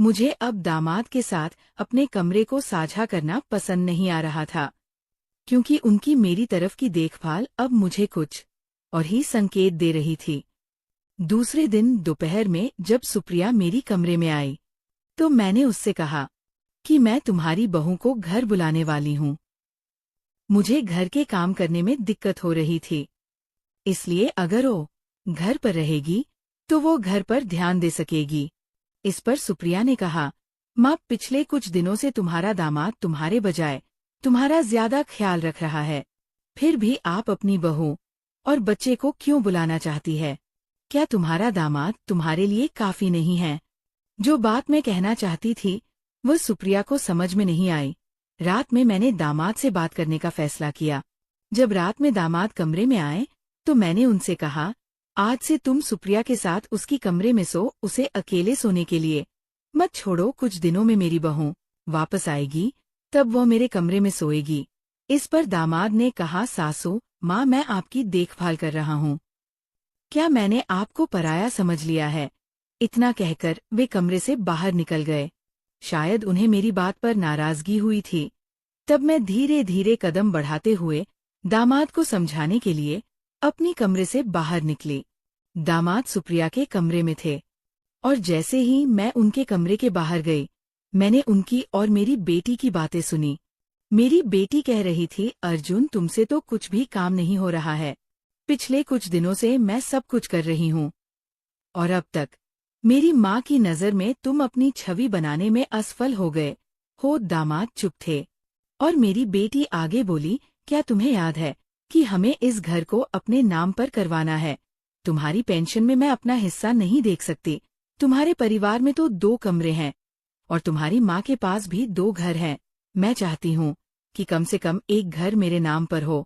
मुझे अब दामाद के साथ अपने कमरे को साझा करना पसंद नहीं आ रहा था, क्योंकि उनकी मेरी तरफ की देखभाल अब मुझे कुछ और ही संकेत दे रही थी। दूसरे दिन दोपहर में जब सुप्रिया मेरी कमरे में आई, तो मैंने उससे कहा कि मैं तुम्हारी बहू को घर बुलाने वाली हूँ। मुझे घर के काम करने में दिक्कत हो रही थी, इसलिए अगर वो घर पर रहेगी तो वो घर पर ध्यान दे सकेगी। इस पर सुप्रिया ने कहा, माँ, पिछले कुछ दिनों से तुम्हारा दामाद तुम्हारे बजाय तुम्हारा ज्यादा ख्याल रख रहा है, फिर भी आप अपनी बहू और बच्चे को क्यों बुलाना चाहती है? क्या तुम्हारा दामाद तुम्हारे लिए काफी नहीं है? जो बात मैं कहना चाहती थी वह सुप्रिया को समझ में नहीं आई। रात में मैंने दामाद से बात करने का फैसला किया। जब रात में दामाद कमरे में आए तो मैंने उनसे कहा, आज से तुम सुप्रिया के साथ उसकी कमरे में सो, उसे अकेले सोने के लिए मत छोड़ो। कुछ दिनों में मेरी बहू वापस आएगी, तब वह मेरे कमरे में सोएगी। इस पर दामाद ने कहा, सासू माँ, मैं आपकी देखभाल कर रहा हूँ, क्या मैंने आपको पराया समझ लिया है? इतना कहकर वे कमरे से बाहर निकल गए। शायद उन्हें मेरी बात पर नाराजगी हुई थी। तब मैं धीरे धीरे कदम बढ़ाते हुए दामाद को समझाने के लिए अपनी कमरे से बाहर निकली। दामाद सुप्रिया के कमरे में थे, और जैसे ही मैं उनके कमरे के बाहर गई, मैंने उनकी और मेरी बेटी की बातें सुनी। मेरी बेटी कह रही थी, अर्जुन, तुमसे तो कुछ भी काम नहीं हो रहा है। पिछले कुछ दिनों से मैं सब कुछ कर रही हूँ, और अब तक मेरी माँ की नज़र में तुम अपनी छवि बनाने में असफल हो गए हो। दामाद चुप थे, और मेरी बेटी आगे बोली, क्या तुम्हें याद है कि हमें इस घर को अपने नाम पर करवाना है? तुम्हारी पेंशन में मैं अपना हिस्सा नहीं देख सकती। तुम्हारे परिवार में तो 2 कमरे हैं, और तुम्हारी माँ के पास भी 2 घर हैं। मैं चाहती हूँ कि कम से कम एक घर मेरे नाम पर हो,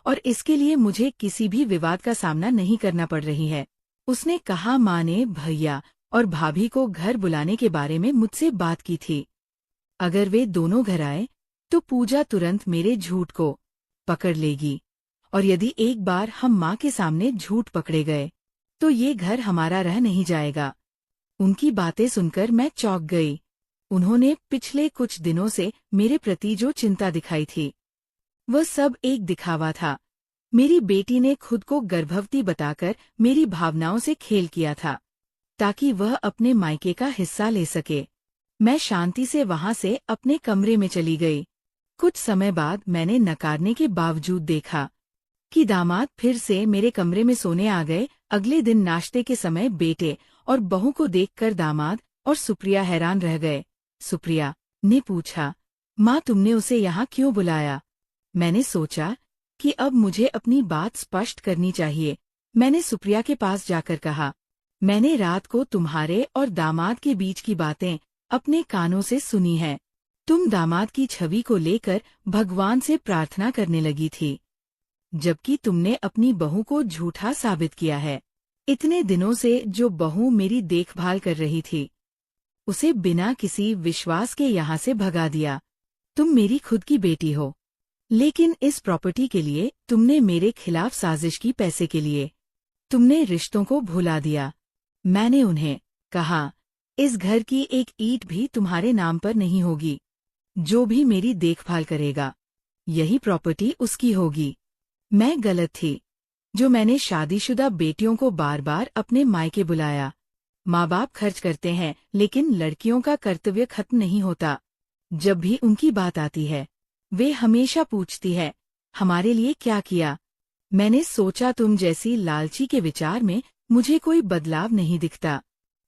और इसके लिए मुझे किसी भी विवाद का सामना नहीं करना पड़ रही है। उसने कहा, माँ ने भैया और भाभी को घर बुलाने के बारे में मुझसे बात की थी। अगर वे दोनों घर आए तो पूजा तुरंत मेरे झूठ को पकड़ लेगी, और यदि एक बार हम माँ के सामने झूठ पकड़े गए तो ये घर हमारा रह नहीं जाएगा। उनकी बातें सुनकर मैं चौंक गई। उन्होंने पिछले कुछ दिनों से मेरे प्रति जो चिंता दिखाई थी, वह सब एक दिखावा था। मेरी बेटी ने खुद को गर्भवती बताकर मेरी भावनाओं से खेल किया था, ताकि वह अपने मायके का हिस्सा ले सके। मैं शांति से वहां से अपने कमरे में चली गई। कुछ समय बाद मैंने नकारने के बावजूद देखा कि दामाद फिर से मेरे कमरे में सोने आ गए। अगले दिन नाश्ते के समय बेटे और बहू को देखकर दामाद और सुप्रिया हैरान रह गए। सुप्रिया ने पूछा, माँ, तुमने उसे यहाँ क्यों बुलाया? मैंने सोचा कि अब मुझे अपनी बात स्पष्ट करनी चाहिए। मैंने सुप्रिया के पास जाकर कहा, मैंने रात को तुम्हारे और दामाद के बीच की बातें अपने कानों से सुनी है। तुम दामाद की छवि को लेकर भगवान से प्रार्थना करने लगी थी, जबकि तुमने अपनी बहू को झूठा साबित किया है। इतने दिनों से जो बहू मेरी देखभाल कर रही थी, उसे बिना किसी विश्वास के यहाँ से भगा दिया। तुम मेरी खुद की बेटी हो, लेकिन इस प्रॉपर्टी के लिए तुमने मेरे खिलाफ साजिश की। पैसे के लिए तुमने रिश्तों को भुला दिया। मैंने उन्हें कहा, इस घर की एक ईंट भी तुम्हारे नाम पर नहीं होगी। जो भी मेरी देखभाल करेगा, यही प्रॉपर्टी उसकी होगी। मैं गलत थी जो मैंने शादीशुदा बेटियों को बार बार अपने मायके बुलाया। माँ बाप खर्च करते हैं, लेकिन लड़कियों का कर्तव्य खत्म नहीं होता। जब भी उनकी बात आती है, वे हमेशा पूछती है, हमारे लिए क्या किया? मैंने सोचा तुम जैसी लालची के विचार में मुझे कोई बदलाव नहीं दिखता,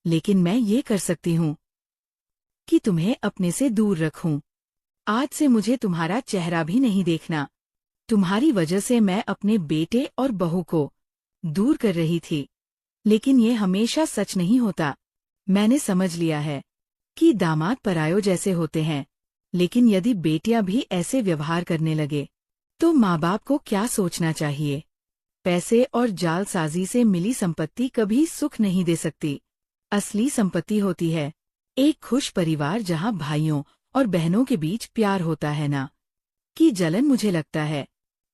लेकिन मैं ये कर सकती हूँ कि तुम्हें अपने से दूर रखूं। आज से मुझे तुम्हारा चेहरा भी नहीं देखना। तुम्हारी वजह से मैं अपने बेटे और बहू को दूर कर रही थी, लेकिन ये हमेशा सच नहीं होता। मैंने समझ लिया है कि दामाद परायों जैसे होते हैं, लेकिन यदि बेटियां भी ऐसे व्यवहार करने लगे तो माँ बाप को क्या सोचना चाहिए? पैसे और जालसाजी से मिली संपत्ति कभी सुख नहीं दे सकती। असली संपत्ति होती है एक खुश परिवार, जहाँ भाइयों और बहनों के बीच प्यार होता है, ना कि जलन। मुझे लगता है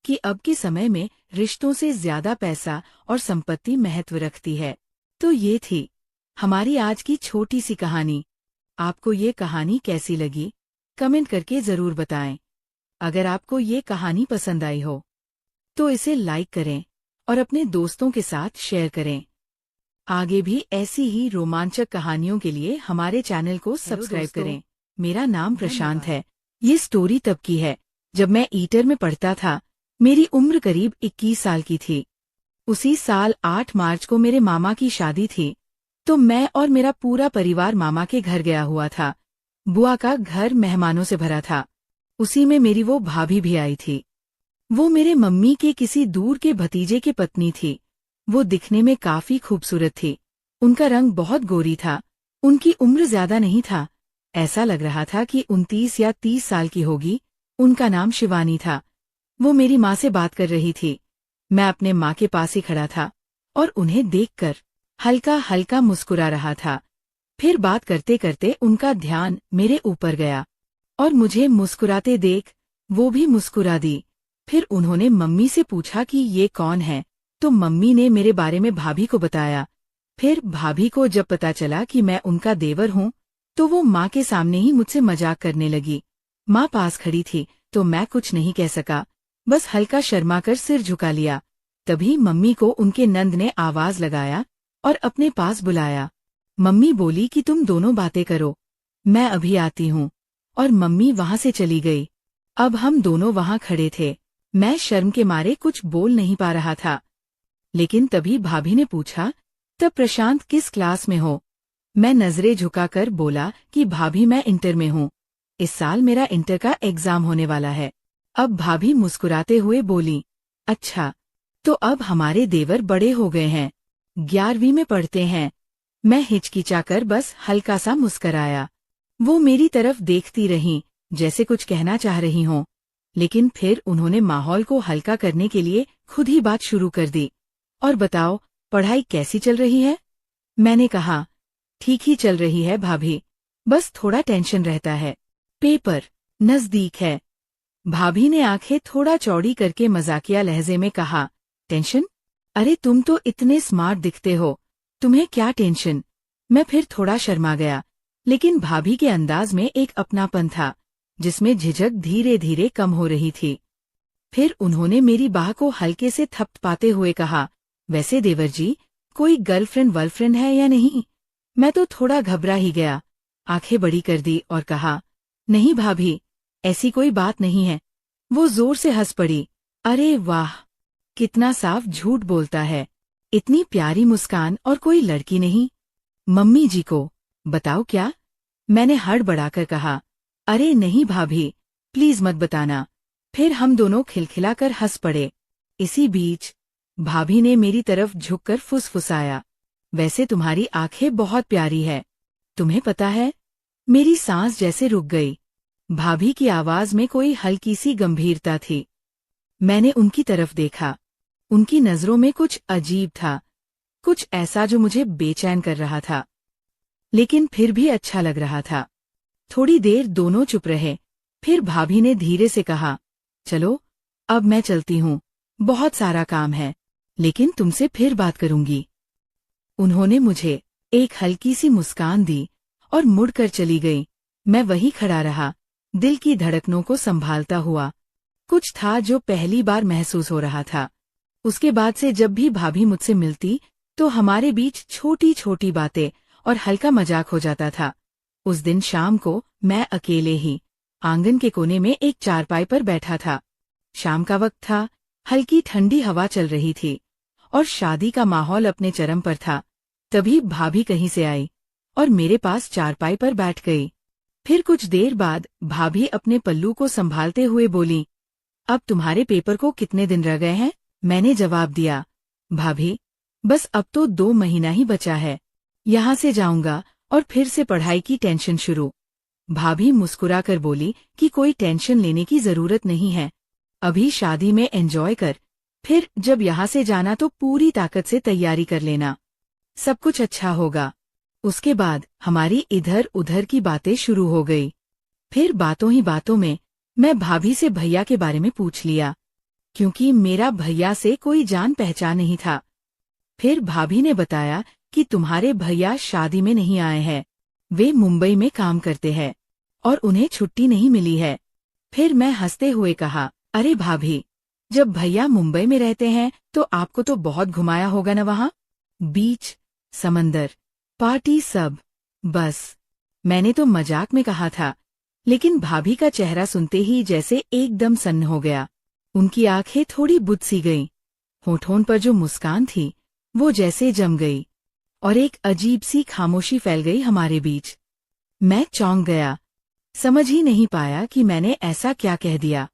कि अब के समय में रिश्तों से ज्यादा पैसा और संपत्ति महत्व रखती है। तो ये थी हमारी आज की छोटी सी कहानी। आपको ये कहानी कैसी लगी, कमेंट करके ज़रूर बताएं। अगर आपको ये कहानी पसंद आई हो तो इसे लाइक करें और अपने दोस्तों के साथ शेयर करें। आगे भी ऐसी ही रोमांचक कहानियों के लिए हमारे चैनल को सब्सक्राइब करें। मेरा नाम प्रशांत है। ये स्टोरी तब की है जब मैं ईटर में पढ़ता था। मेरी उम्र करीब 21 साल की थी। उसी साल 8 मार्च को मेरे मामा की शादी थी, तो मैं और मेरा पूरा परिवार मामा के घर गया हुआ था। बुआ का घर मेहमानों से भरा था। उसी में मेरी वो भाभी भी आई थी। वो मेरे मम्मी के किसी दूर के भतीजे की पत्नी थी। वो दिखने में काफी खूबसूरत थी। उनका रंग बहुत गोरी था। उनकी उम्र ज्यादा नहीं था, ऐसा लग रहा था कि 29 या 30 साल की होगी। उनका नाम शिवानी था। वो मेरी माँ से बात कर रही थी। मैं अपने माँ के पास ही खड़ा था और उन्हें देखकर हल्का हल्का मुस्कुरा रहा था। फिर बात करते करते उनका ध्यान मेरे ऊपर गया और मुझे मुस्कुराते देख वो भी मुस्कुरा दी। फिर उन्होंने मम्मी से पूछा कि ये कौन है, तो मम्मी ने मेरे बारे में भाभी को बताया। फिर भाभी को जब पता चला कि मैं उनका देवर हूँ, तो वो माँ के सामने ही मुझसे मजाक करने लगी। माँ पास खड़ी थी तो मैं कुछ नहीं कह सका, बस हल्का शर्माकर सिर झुका लिया। तभी मम्मी को उनके नंद ने आवाज लगाया और अपने पास बुलाया। मम्मी बोली कि तुम दोनों बातें करो, मैं अभी आती हूँ। और मम्मी वहां से चली गई। अब हम दोनों वहां खड़े थे। मैं शर्म के मारे कुछ बोल नहीं पा रहा था। लेकिन तभी भाभी ने पूछा, तब प्रशांत किस क्लास में हो? मैं नजरें झुकाकर बोला कि भाभी मैं इंटर में हूँ। इस साल मेरा इंटर का एग्जाम होने वाला है। अब भाभी मुस्कुराते हुए बोली, अच्छा, तो अब हमारे देवर बड़े हो गए हैं, 11वीं में पढ़ते हैं। मैं हिचकिचाकर बस हल्का सा मुस्कराया। वो मेरी तरफ देखती रहीं, जैसे कुछ कहना चाह रही हों, लेकिन फिर उन्होंने माहौल को हल्का करने के लिए खुद ही बात शुरू कर दी। और बताओ, पढ़ाई कैसी चल रही है? मैंने कहा, ठीक ही चल रही है भाभी, बस थोड़ा टेंशन रहता है। पेपर नजदीक है। भाभी ने आंखें थोड़ा चौड़ी करके मजाकिया लहजे में कहा, टेंशन? अरे तुम तो इतने स्मार्ट दिखते हो, तुम्हें क्या टेंशन? मैं फिर थोड़ा शर्मा गया, लेकिन भाभी के अंदाज में एक अपनापन था, जिसमें झिझक धीरे धीरे कम हो रही थी। फिर उन्होंने मेरी बाह को हल्के से थपथपाते हुए कहा, वैसे देवर जी, कोई गर्लफ्रेंड वर्लफ्रेंड है या नहीं? मैं तो थोड़ा घबरा ही गया, आंखें बड़ी कर दी और कहा, नहीं भाभी, ऐसी कोई बात नहीं है। वो जोर से हंस पड़ी। अरे वाह, कितना साफ झूठ बोलता है, इतनी प्यारी मुस्कान और कोई लड़की नहीं? मम्मी जी को बताओ क्या? मैंने हड़बड़ाकर कहा, अरे नहीं भाभी, प्लीज मत बताना। फिर हम दोनों खिलखिलाकर हंस पड़े। इसी बीच भाभी ने मेरी तरफ झुककर फुसफुसाया, वैसे तुम्हारी आंखें बहुत प्यारी है। तुम्हें पता है? मेरी सांस जैसे रुक गई। भाभी की आवाज में कोई हल्की सी गंभीरता थी। मैंने उनकी तरफ देखा। उनकी नजरों में कुछ अजीब था, कुछ ऐसा जो मुझे बेचैन कर रहा था, लेकिन फिर भी अच्छा लग रहा था। थोड़ी देर दोनों चुप रहे। फिर भाभी ने धीरे से कहा, चलो, अब मैं चलती हूँ, बहुत सारा काम है, लेकिन तुमसे फिर बात करूंगी। उन्होंने मुझे एक हल्की सी मुस्कान दी और मुड़कर चली गई। मैं वहीं खड़ा रहा, दिल की धड़कनों को संभालता हुआ। कुछ था जो पहली बार महसूस हो रहा था। उसके बाद से जब भी भाभी मुझसे मिलती, तो हमारे बीच छोटी छोटी बातें और हल्का मजाक हो जाता था। उस दिन शाम को मैं अकेले ही आंगन के कोने में एक चारपाई पर बैठा था। शाम का वक्त था, हल्की ठंडी हवा चल रही थी और शादी का माहौल अपने चरम पर था। तभी भाभी कहीं से आई और मेरे पास चारपाई पर बैठ गई। फिर कुछ देर बाद भाभी अपने पल्लू को संभालते हुए बोली, अब तुम्हारे पेपर को कितने दिन रह गए हैं? मैंने जवाब दिया, भाभी, बस अब तो 2 महीना ही बचा है। यहाँ से जाऊंगा और फिर से पढ़ाई की टेंशन शुरू। भाभी मुस्कुराकर बोली कि कोई टेंशन लेने की जरूरत नहीं है, अभी शादी में एंजॉय कर, फिर जब यहाँ से जाना तो पूरी ताकत से तैयारी कर लेना, सब कुछ अच्छा होगा। उसके बाद हमारी इधर उधर की बातें शुरू हो गई। फिर बातों ही बातों में मैं भाभी से भैया के बारे में पूछ लिया, क्योंकि मेरा भैया से कोई जान पहचान नहीं था। फिर भाभी ने बताया कि तुम्हारे भैया शादी में नहीं आए हैं, वे मुंबई में काम करते हैं और उन्हें छुट्टी नहीं मिली है। फिर मैं हंसते हुए कहा, अरे भाभी, जब भैया मुंबई में रहते हैं तो आपको तो बहुत घुमाया होगा न वहाँ। बीच, समंदर, पार्टी सब। बस, मैंने तो मजाक में कहा था, लेकिन भाभी का चेहरा सुनते ही जैसे एकदम सन्न हो गया। उनकी आंखें थोड़ी बुझ सी गईं। होठों पर जो मुस्कान थी वो जैसे जम गई और एक अजीब सी खामोशी फैल गई हमारे बीच। मैं चौंक गया, समझ ही नहीं पाया कि मैंने ऐसा क्या कह दिया।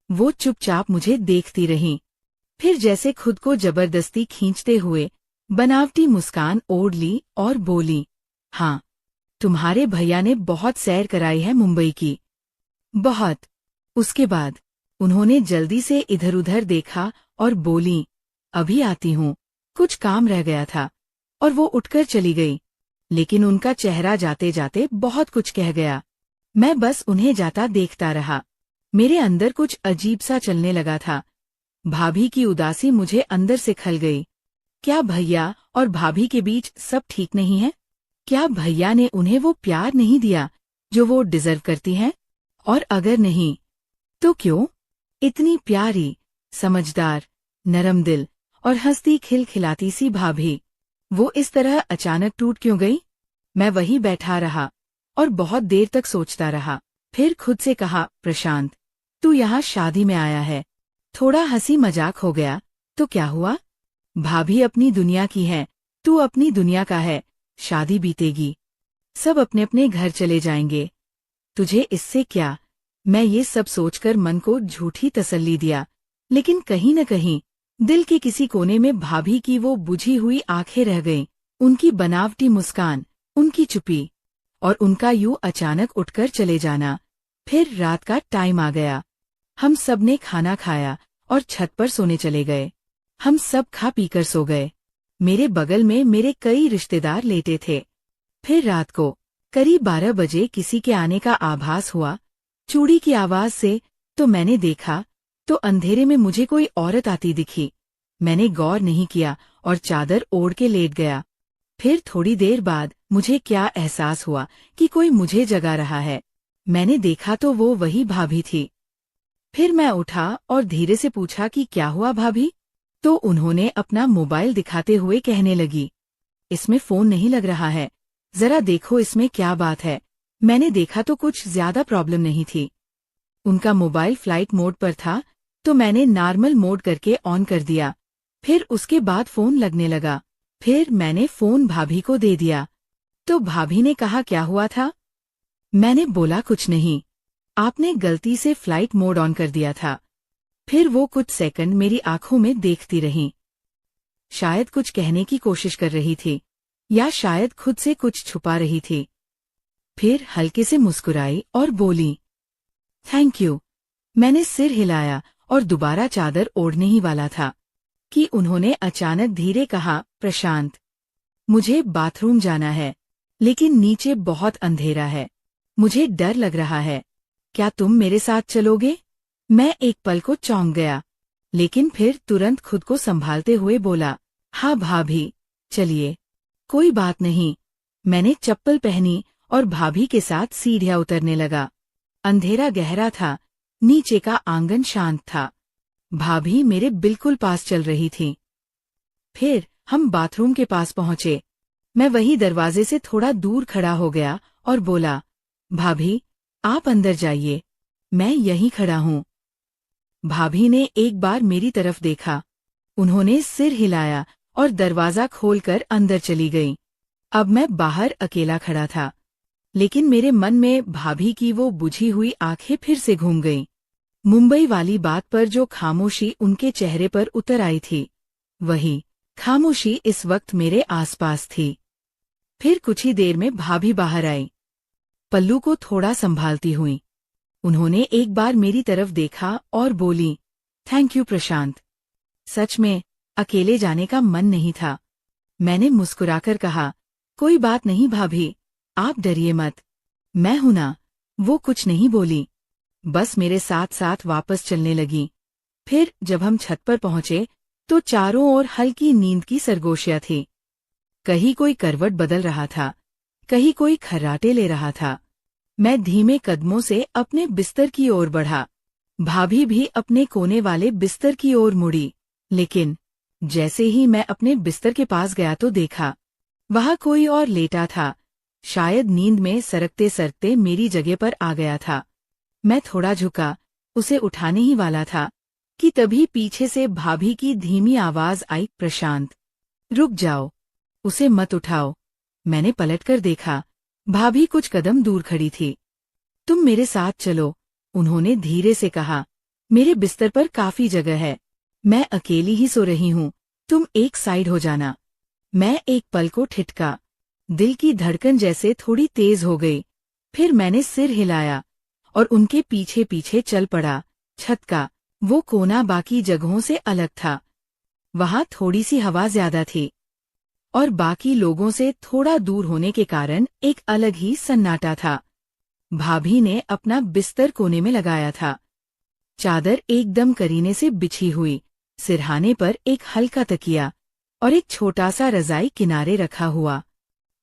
वो चुपचाप मुझे देखती रहीं। फिर जैसे खुद को जबरदस्ती खींचते हुए बनावटी मुस्कान ओढ़ ली और बोली, हाँ, तुम्हारे भैया ने बहुत सैर कराई है मुंबई की, बहुत। उसके बाद उन्होंने जल्दी से इधर उधर देखा और बोली, अभी आती हूँ, कुछ काम रह गया था। और वो उठकर चली गई। लेकिन उनका चेहरा जाते जाते बहुत कुछ कह गया। मैं बस उन्हें जाता देखता रहा। मेरे अंदर कुछ अजीब सा चलने लगा था। भाभी की उदासी मुझे अंदर से खल गई। क्या भैया और भाभी के बीच सब ठीक नहीं है? क्या भैया ने उन्हें वो प्यार नहीं दिया जो वो डिजर्व करती हैं? और अगर नहीं, तो क्यों? इतनी प्यारी, समझदार, नरम दिल और हंसती खिलखिलाती सी भाभी, वो इस तरह अचानक टूट क्यों गई? मैं वहीं बैठा रहा और बहुत देर तक सोचता रहा। फिर खुद से कहा, प्रशांत, तू यहाँ शादी में आया है, थोड़ा हंसी मजाक हो गया तो क्या हुआ? भाभी अपनी दुनिया की है, तू अपनी दुनिया का है। शादी बीतेगी, सब अपने अपने घर चले जाएंगे, तुझे इससे क्या? मैं ये सब सोचकर मन को झूठी तसल्ली दिया, लेकिन कहीं न कहीं दिल के किसी कोने में भाभी की वो बुझी हुई आंखें रह गईं, उनकी बनावटी मुस्कान, उनकी चुप्पी और उनका यूं अचानक उठकर चले जाना। फिर रात का टाइम आ गया। हम सब ने खाना खाया और छत पर सोने चले गए। हम सब खा पीकर सो गए। मेरे बगल में मेरे कई रिश्तेदार लेटे थे। फिर रात को करीब 12 बजे किसी के आने का आभास हुआ। चूड़ी की आवाज से तो मैंने देखा तो अंधेरे में मुझे कोई औरत आती दिखी। मैंने गौर नहीं किया और चादर ओढ़ के लेट गया। फिर थोड़ी देर बाद मुझे क्या एहसास हुआ कि कोई मुझे जगा रहा है। मैंने देखा तो वो वही भाभी थी। फिर मैं उठा और धीरे से पूछा कि क्या हुआ भाभी? तो उन्होंने अपना मोबाइल दिखाते हुए कहने लगी, इसमें फोन नहीं लग रहा है, जरा देखो इसमें क्या बात है। मैंने देखा तो कुछ ज्यादा प्रॉब्लम नहीं थी। उनका मोबाइल फ्लाइट मोड पर था तो मैंने नॉर्मल मोड करके ऑन कर दिया। फिर उसके बाद फोन लगने लगा। फिर मैंने फोन भाभी को दे दिया। तो भाभी ने कहा, क्या हुआ था? मैंने बोला, कुछ नहीं, आपने गलती से फ्लाइट मोड ऑन कर दिया था। फिर वो कुछ सेकंड मेरी आंखों में देखती रहीं। शायद कुछ कहने की कोशिश कर रही थी या शायद खुद से कुछ छुपा रही थी। फिर हल्के से मुस्कुराई और बोली, थैंक यू। मैंने सिर हिलाया और दोबारा चादर ओढ़ने ही वाला था कि उन्होंने अचानक धीरे कहा, प्रशांत, मुझे बाथरूम जाना है, लेकिन नीचे बहुत अंधेरा है, मुझे डर लग रहा है, क्या तुम मेरे साथ चलोगे? मैं एक पल को चौंक गया, लेकिन फिर तुरंत खुद को संभालते हुए बोला, हाँ भाभी, चलिए, कोई बात नहीं। मैंने चप्पल पहनी और भाभी के साथ सीढ़ियां उतरने लगा। अंधेरा गहरा था, नीचे का आंगन शांत था। भाभी मेरे बिल्कुल पास चल रही थी। फिर हम बाथरूम के पास पहुंचे। मैं वही दरवाजे से थोड़ा दूर खड़ा हो गया और बोला, भाभी, आप अंदर जाइए, मैं यहीं खड़ा हूँ। भाभी ने एक बार मेरी तरफ देखा, उन्होंने सिर हिलाया और दरवाजा खोलकर अंदर चली गईं। अब मैं बाहर अकेला खड़ा था, लेकिन मेरे मन में भाभी की वो बुझी हुई आंखें फिर से घूम गईं। मुंबई वाली बात पर जो खामोशी उनके चेहरे पर उतर आई थी, वही खामोशी इस वक्त मेरे आसपास थी। फिर कुछ ही देर में भाभी बाहर आई, पल्लू को थोड़ा संभालती हुई। उन्होंने एक बार मेरी तरफ देखा और बोली, थैंक यू प्रशांत। सच में अकेले जाने का मन नहीं था। मैंने मुस्कुराकर कहा, कोई बात नहीं भाभी, आप डरिए मत, मैं हूं ना। वो कुछ नहीं बोली, बस मेरे साथ साथ वापस चलने लगी। फिर जब हम छत पर पहुंचे तो चारों ओर हल्की नींद की सरगोशियां थी। कहीं कोई करवट बदल रहा था, कहीं कोई खर्राटे ले रहा था। मैं धीमे कदमों से अपने बिस्तर की ओर बढ़ा। भाभी भी अपने कोने वाले बिस्तर की ओर मुड़ी, लेकिन जैसे ही मैं अपने बिस्तर के पास गया तो देखा वहां कोई और लेटा था। शायद नींद में सरकते सरकते मेरी जगह पर आ गया था। मैं थोड़ा झुका, उसे उठाने ही वाला था कि तभी पीछे से भाभी की धीमी आवाज आई, प्रशांत, रुक जाओ, उसे मत उठाओ। मैंने पलटकर देखा, भाभी कुछ कदम दूर खड़ी थी। तुम मेरे साथ चलो, उन्होंने धीरे से कहा। मेरे बिस्तर पर काफी जगह है, मैं अकेली ही सो रही हूँ, तुम एक साइड हो जाना। मैं एक पल को ठिठका, दिल की धड़कन जैसे थोड़ी तेज हो गई। फिर मैंने सिर हिलाया और उनके पीछे पीछे चल पड़ा। छत का वो कोना बाकी जगहों से अलग था। वहां थोड़ी सी हवा ज्यादा थी और बाकी लोगों से थोड़ा दूर होने के कारण एक अलग ही सन्नाटा था। भाभी ने अपना बिस्तर कोने में लगाया था, चादर एकदम करीने से बिछी हुई, सिरहाने पर एक हल्का तकिया और एक छोटा सा रजाई किनारे रखा हुआ।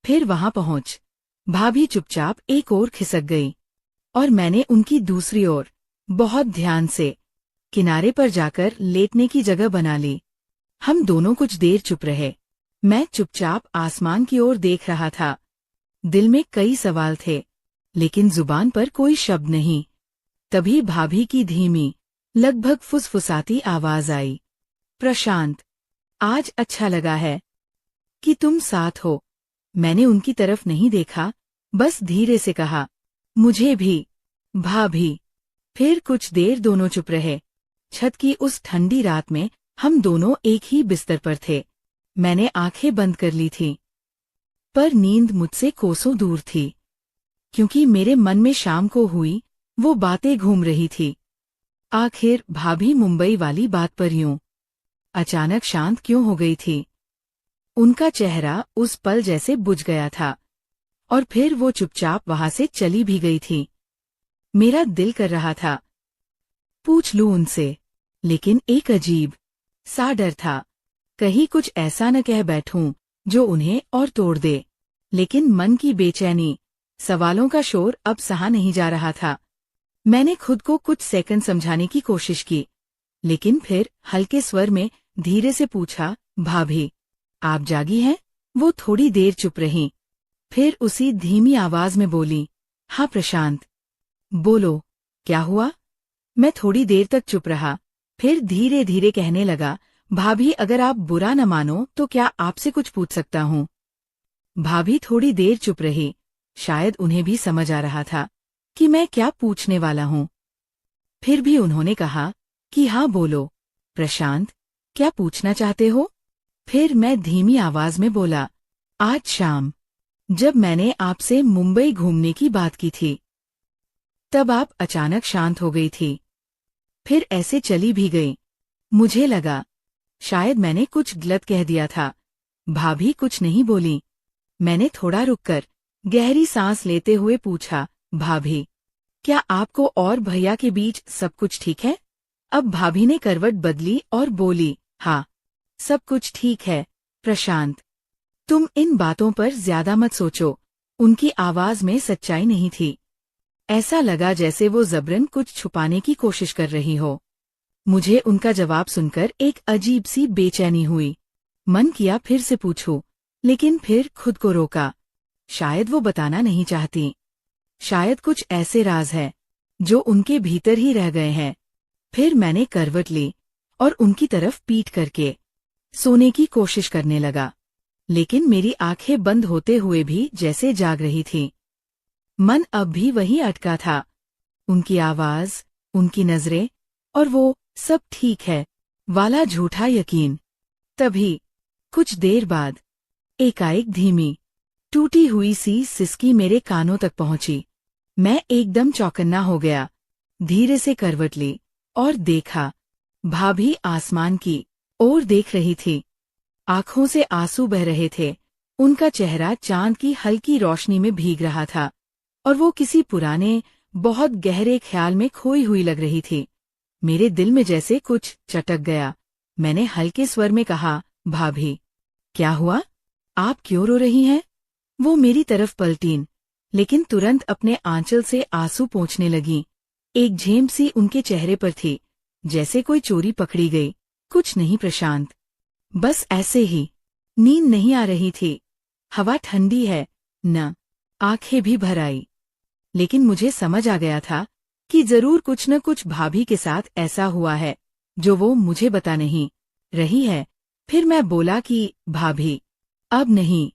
फिर वहां पहुंच भाभी चुपचाप एक ओर खिसक गई और मैंने उनकी दूसरी ओर बहुत ध्यान से किनारे पर जाकर लेटने की जगह बना ली। हम दोनों कुछ देर चुप रहे। मैं चुपचाप आसमान की ओर देख रहा था। दिल में कई सवाल थे, लेकिन जुबान पर कोई शब्द नहीं। तभी भाभी की धीमी, लगभग फुसफुसाती आवाज आई, प्रशांत, आज अच्छा लगा है कि तुम साथ हो। मैंने उनकी तरफ नहीं देखा, बस धीरे से कहा, मुझे भी, भाभी। फिर कुछ देर दोनों चुप रहे। छत की उस ठंडी रात में हम दोनों एक ही बिस्तर पर थे। मैंने आंखें बंद कर ली थीं, पर नींद मुझसे कोसों दूर थी, क्योंकि मेरे मन में शाम को हुई वो बातें घूम रही थी। आखिर भाभी मुंबई वाली बात पर यूं अचानक शांत क्यों हो गई थी? उनका चेहरा उस पल जैसे बुझ गया था और फिर वो चुपचाप वहां से चली भी गई थी। मेरा दिल कर रहा था पूछ लूं उनसे, लेकिन एक अजीब सा डर था, कहीं कुछ ऐसा न कह बैठूं जो उन्हें और तोड़ दे। लेकिन मन की बेचैनी, सवालों का शोर अब सहा नहीं जा रहा था। मैंने खुद को कुछ सेकंड समझाने की कोशिश की, लेकिन फिर हल्के स्वर में धीरे से पूछा, भाभी, आप जागी हैं? वो थोड़ी देर चुप रहीं, फिर उसी धीमी आवाज में बोली, हाँ प्रशांत, बोलो, क्या हुआ? मैं थोड़ी देर तक चुप रहा, फिर धीरे धीरे कहने लगा, भाभी अगर आप बुरा न मानो तो क्या आपसे कुछ पूछ सकता हूँ? भाभी थोड़ी देर चुप रही, शायद उन्हें भी समझ आ रहा था कि मैं क्या पूछने वाला हूँ। फिर भी उन्होंने कहा कि हाँ बोलो, प्रशांत, क्या पूछना चाहते हो? फिर मैं धीमी आवाज में बोला, आज शाम जब मैंने आपसे मुंबई घूमने की बात की थी, तब आप अचानक शांत हो गई थी, फिर ऐसे चली भी गई। मुझे लगा शायद मैंने कुछ गलत कह दिया था। भाभी कुछ नहीं बोली। मैंने थोड़ा रुककर गहरी सांस लेते हुए पूछा, भाभी, क्या आपको और भैया के बीच सब कुछ ठीक है? अब भाभी ने करवट बदली और बोली, हाँ, सब कुछ ठीक है प्रशांत, तुम इन बातों पर ज्यादा मत सोचो। उनकी आवाज में सच्चाई नहीं थी। ऐसा लगा जैसे वो जबरन कुछ छुपाने की कोशिश कर रही हो। मुझे उनका जवाब सुनकर एक अजीब सी बेचैनी हुई। मन किया फिर से पूछूं, लेकिन फिर खुद को रोका। शायद वो बताना नहीं चाहती। शायद कुछ ऐसे राज है जो उनके भीतर ही रह गए हैं। फिर मैंने करवट ली और उनकी तरफ पीठ करके सोने की कोशिश करने लगा, लेकिन मेरी आंखें बंद होते हुए भी जैसे जाग रही थीं। मन अब भी वहीं अटका था। उनकी आवाज, उनकी नजरें और वो सब ठीक है वाला झूठा यकीन। तभी कुछ देर बाद एकाएक धीमी, टूटी हुई सी सिसकी मेरे कानों तक पहुंची। मैं एकदम चौकन्ना हो गया, धीरे से करवट ली और देखा, भाभी आसमान की ओर देख रही थी। आंखों से आंसू बह रहे थे। उनका चेहरा चांद की हल्की रोशनी में भीग रहा था और वो किसी पुराने, बहुत गहरे ख्याल में खोई हुई लग रही थी। मेरे दिल में जैसे कुछ चटक गया। मैंने हल्के स्वर में कहा, भाभी, क्या हुआ? आप क्यों रो रही हैं? वो मेरी तरफ पलटीं, लेकिन तुरंत अपने आंचल से आंसू पोंछने लगीं। एक झेम सी उनके चेहरे पर थी, जैसे कोई चोरी पकड़ी गई। कुछ नहीं प्रशांत, बस ऐसे ही। नींद नहीं आ रही थी, हवा ठंडी है न। आंखें भी भर आई, लेकिन मुझे समझ आ गया था कि जरूर कुछ न कुछ भाभी के साथ ऐसा हुआ है जो वो मुझे बता नहीं रही है। फिर मैं बोला कि भाभी, अब नहीं,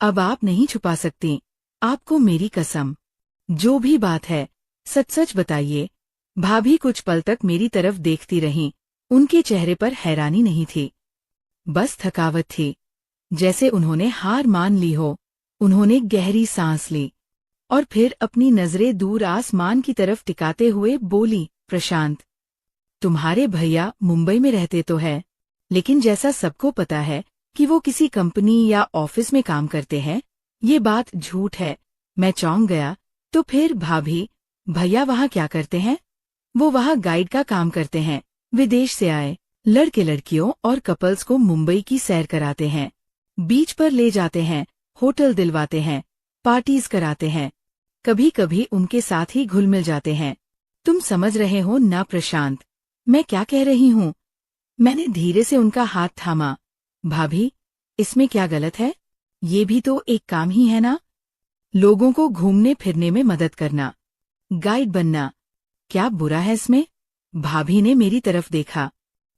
अब आप नहीं छुपा सकती। आपको मेरी कसम, जो भी बात है सच सच बताइए। भाभी कुछ पल तक मेरी तरफ देखती रहीं। उनके चेहरे पर हैरानी नहीं थी, बस थकावट थी, जैसे उन्होंने हार मान ली हो। उन्होंने गहरी सांस ली और फिर अपनी नजरें दूर आसमान की तरफ टिकाते हुए बोली, प्रशांत, तुम्हारे भैया मुंबई में रहते तो है, लेकिन जैसा सबको पता है कि वो किसी कंपनी या ऑफिस में काम करते हैं, ये बात झूठ है। मैं चौंक गया। तो फिर भाभी, भैया वहाँ क्या करते हैं? वो वहाँ गाइड का काम करते हैं। विदेश से आए लड़के लड़कियों और कपल्स को मुंबई की सैर कराते हैं, बीच पर ले जाते हैं, होटल दिलवाते हैं, पार्टीज कराते हैं। कभी कभी उनके साथ ही घुल मिल जाते हैं। तुम समझ रहे हो ना प्रशांत, मैं क्या कह रही हूँ? मैंने धीरे से उनका हाथ थामा। भाभी, इसमें क्या गलत है? ये भी तो एक काम ही है ना, लोगों को घूमने फिरने में मदद करना, गाइड बनना। क्या बुरा है इसमें? भाभी ने मेरी तरफ देखा।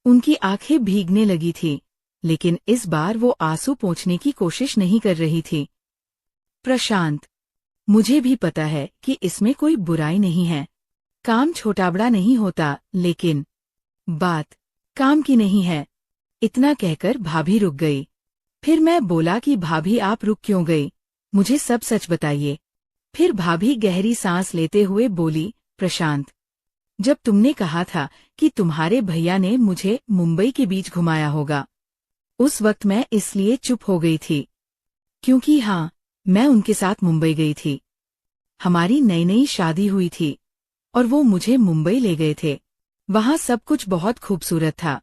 उनकी आंखें भीगने लगी थी, लेकिन इस बार वो आंसू पोंछने की कोशिश नहीं कर रही थी। प्रशांत, मुझे भी पता है कि इसमें कोई बुराई नहीं है। काम छोटा बड़ा नहीं होता, लेकिन बात काम की नहीं है। इतना कहकर भाभी रुक गई। फिर मैं बोला कि भाभी आप रुक क्यों गई? मुझे सब सच बताइए। फिर भाभी गहरी सांस लेते हुए बोली, प्रशांत, जब तुमने कहा था कि तुम्हारे भैया ने मुझे मुंबई के बीच घुमाया होगा, उस वक्त मैं इसलिए चुप हो गई थी, क्योंकि हाँ, मैं उनके साथ मुंबई गई थी। हमारी नई नई शादी हुई थी और वो मुझे मुंबई ले गए थे। वहाँ सब कुछ बहुत खूबसूरत था।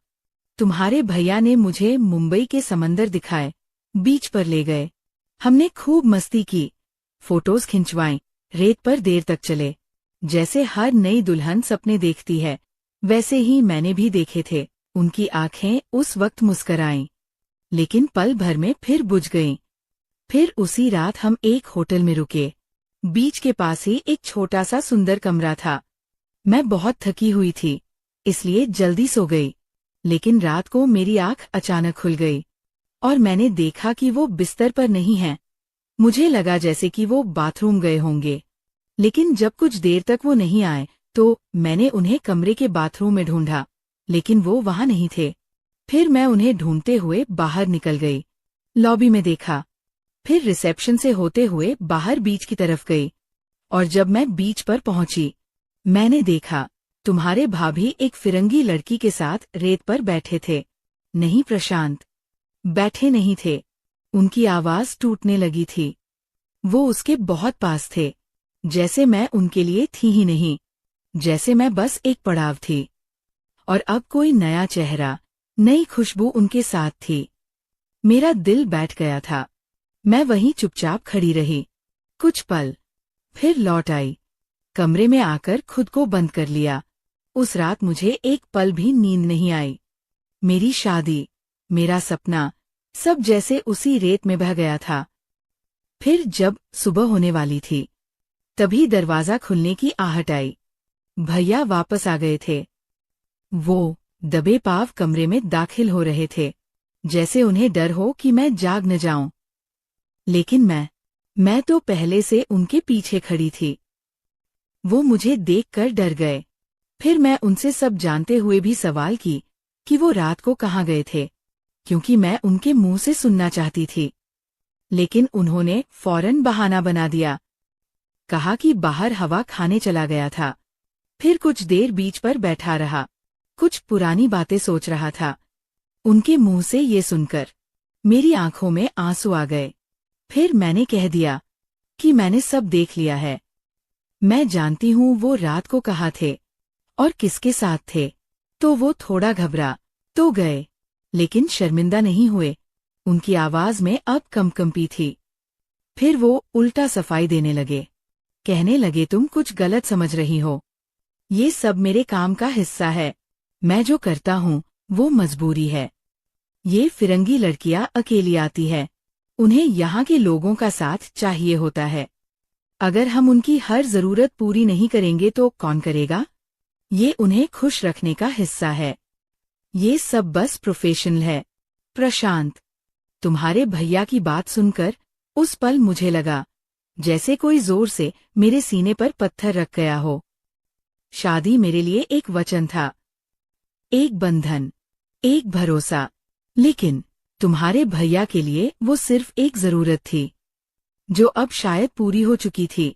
तुम्हारे भैया ने मुझे मुंबई के समंदर दिखाए, बीच पर ले गए। हमने खूब मस्ती की, फोटोज खिंचवाईं, रेत पर देर तक चले। जैसे हर नई दुल्हन सपने देखती है, वैसे ही मैंने भी देखे थे। उनकी आंखें उस वक्त मुस्कराईं, लेकिन पल भर में फिर बुझ गईं। फिर उसी रात हम एक होटल में रुके। बीच के पास ही एक छोटा सा सुंदर कमरा था। मैं बहुत थकी हुई थी, इसलिए जल्दी सो गई। लेकिन रात को मेरी आंख अचानक खुल गई और मैंने देखा कि वो बिस्तर पर नहीं हैं। मुझे लगा जैसे कि वो बाथरूम गए होंगे, लेकिन जब कुछ देर तक वो नहीं आए तो मैंने उन्हें कमरे के बाथरूम में ढूंढा, लेकिन वो वहां नहीं थे। फिर मैं उन्हें ढूंढते हुए बाहर निकल गई, लॉबी में देखा, फिर रिसेप्शन से होते हुए बाहर बीच की तरफ गई। और जब मैं बीच पर पहुंची, मैंने देखा तुम्हारे भाभी एक फिरंगी लड़की के साथ रेत पर बैठे थे। नहीं प्रशांत, बैठे नहीं थे, उनकी आवाज टूटने लगी थी। वो उसके बहुत पास थे, जैसे मैं उनके लिए थी ही नहीं, जैसे मैं बस एक पड़ाव थी। और अब कोई नया चेहरा, नई खुशबू उनके साथ थी। मेरा दिल बैठ गया था। मैं वहीं चुपचाप खड़ी रही कुछ पल, फिर लौट आई। कमरे में आकर खुद को बंद कर लिया। उस रात मुझे एक पल भी नींद नहीं आई। मेरी शादी, मेरा सपना, सब जैसे उसी रेत में बह गया था। फिर जब सुबह होने वाली थी, तभी दरवाजा खुलने की आहट आई। भैया वापस आ गए थे। वो दबे पांव कमरे में दाखिल हो रहे थे, जैसे उन्हें डर हो कि मैं जाग न जाऊं। लेकिन मैं तो पहले से उनके पीछे खड़ी थी। वो मुझे देखकर डर गए। फिर मैं उनसे सब जानते हुए भी सवाल की कि वो रात को कहाँ गए थे, क्योंकि मैं उनके मुंह से सुनना चाहती थी। लेकिन उन्होंने फौरन बहाना बना दिया, कहा कि बाहर हवा खाने चला गया था। फिर कुछ देर बीच पर बैठा रहा, कुछ पुरानी बातें सोच रहा था। उनके मुंह से ये सुनकर मेरी आंखों में आंसू आ गए। फिर मैंने कह दिया कि मैंने सब देख लिया है। मैं जानती हूँ वो रात को कहाँ थे और किसके साथ थे। तो वो थोड़ा घबरा तो गए, लेकिन शर्मिंदा नहीं हुए। उनकी आवाज में अब कंपकंपी थी। फिर वो उल्टा सफाई देने लगे। कहने लगे तुम कुछ गलत समझ रही हो। ये सब मेरे काम का हिस्सा है। मैं जो करता हूँ वो मजबूरी है। ये फिरंगी लड़कियां अकेली आती है। उन्हें यहाँ के लोगों का साथ चाहिए होता है। अगर हम उनकी हर जरूरत पूरी नहीं करेंगे तो कौन करेगा? ये उन्हें खुश रखने का हिस्सा है। ये सब बस प्रोफेशनल है। प्रशांत, तुम्हारे भैया की बात सुनकर उस पल मुझे लगा जैसे कोई जोर से मेरे सीने पर पत्थर रख गया हो। शादी मेरे लिए एक वचन था, एक बंधन, एक भरोसा। लेकिन तुम्हारे भैया के लिए वो सिर्फ एक जरूरत थी, जो अब शायद पूरी हो चुकी थी।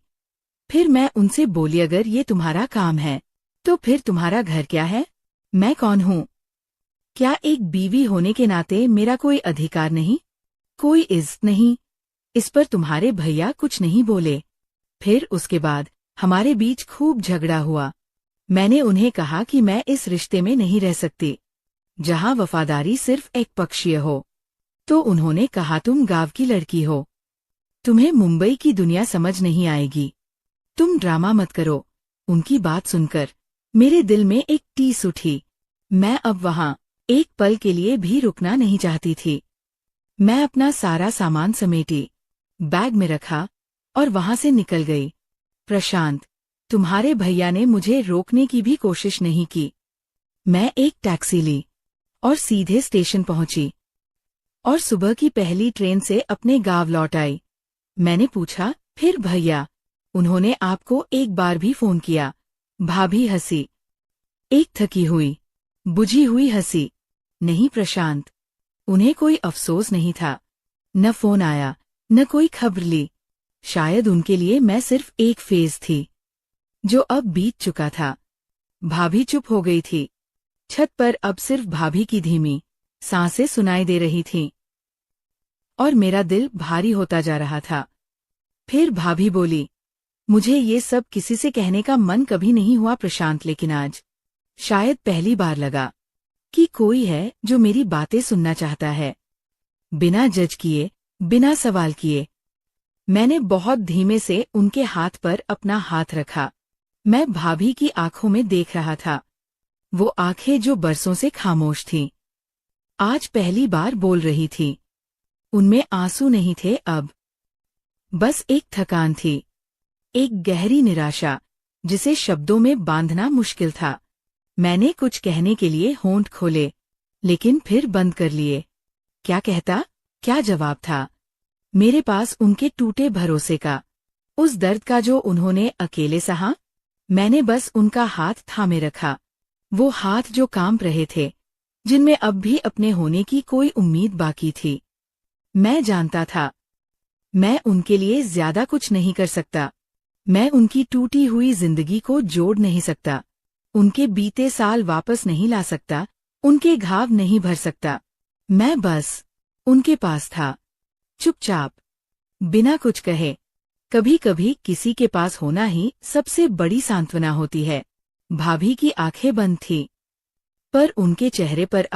फिर मैं उनसे बोली अगर ये तुम्हारा काम है, तो फिर तुम्हारा घर क्या है? मैं कौन हूँ? क्या एक बीवी होने के नाते मेरा कोई अधिकार नहीं, कोई इज्जत नहीं? इस पर तुम्हारे भैया कुछ नहीं बोले। फिर उसके बाद हमारे बीच खूब झगड़ा हुआ। मैंने उन्हें कहा कि मैं इस रिश्ते में नहीं रह सकती, जहां वफादारी सिर्फ एक पक्षीय हो। तो उन्होंने कहा तुम गांव की लड़की हो, तुम्हें मुंबई की दुनिया समझ नहीं आएगी, तुम ड्रामा मत करो। उनकी बात सुनकर मेरे दिल में एक टीस उठी। मैं अब वहां एक पल के लिए भी रुकना नहीं चाहती थी। मैं अपना सारा सामान समेटी, बैग में रखा और वहां से निकल गई। प्रशांत, तुम्हारे भैया ने मुझे रोकने की भी कोशिश नहीं की। मैं एक टैक्सी ली और सीधे स्टेशन पहुंची और सुबह की पहली ट्रेन से अपने गांव लौट आई। मैंने पूछा, फिर भैया, उन्होंने आपको एक बार भी फोन किया? भाभी हंसी, एक थकी हुई, बुझी हुई हंसी। नहीं प्रशांत, उन्हें कोई अफसोस नहीं था। न फोन आया, न कोई खबर ली। शायद उनके लिए मैं सिर्फ एक फेज थी, जो अब बीत चुका था। भाभी चुप हो गई थी। छत पर अब सिर्फ भाभी की धीमी सांसें सुनाई दे रही थीं और मेरा दिल भारी होता जा रहा था। फिर भाभी बोली, मुझे ये सब किसी से कहने का मन कभी नहीं हुआ प्रशांत, लेकिन आज शायद पहली बार लगा कि कोई है जो मेरी बातें सुनना चाहता है, बिना जज किए, बिना सवाल किए। मैंने बहुत धीमे से उनके हाथ पर अपना हाथ रखा। मैं भाभी की आंखों में देख रहा था, वो आंखें जो बरसों से खामोश थीं, आज पहली बार बोल रही थी। उनमें आंसू नहीं थे अब, बस एक थकान थी, एक गहरी निराशा जिसे शब्दों में बांधना मुश्किल था। मैंने कुछ कहने के लिए होंठ खोले, लेकिन फिर बंद कर लिए। क्या कहता, क्या जवाब था मेरे पास उनके टूटे भरोसे का, उस दर्द का जो उन्होंने अकेले सहा? मैंने बस उनका हाथ थामे रखा, वो हाथ जो कांप रहे थे, जिनमें अब भी अपने होने की कोई उम्मीद बाकी थी। मैं जानता था, मैं उनके लिए ज्यादा कुछ नहीं कर सकता। मैं उनकी टूटी हुई जिंदगी को जोड़ नहीं सकता, उनके बीते साल वापस नहीं ला सकता, उनके घाव नहीं भर सकता। मैं बस उनके पास था, चुपचाप, बिना कुछ कहे। कभी कभी किसी के पास होना ही सबसे बड़ी सांत्वना होती है। भाभी की आंखें बंद थीं, पर उनके चेहरे पर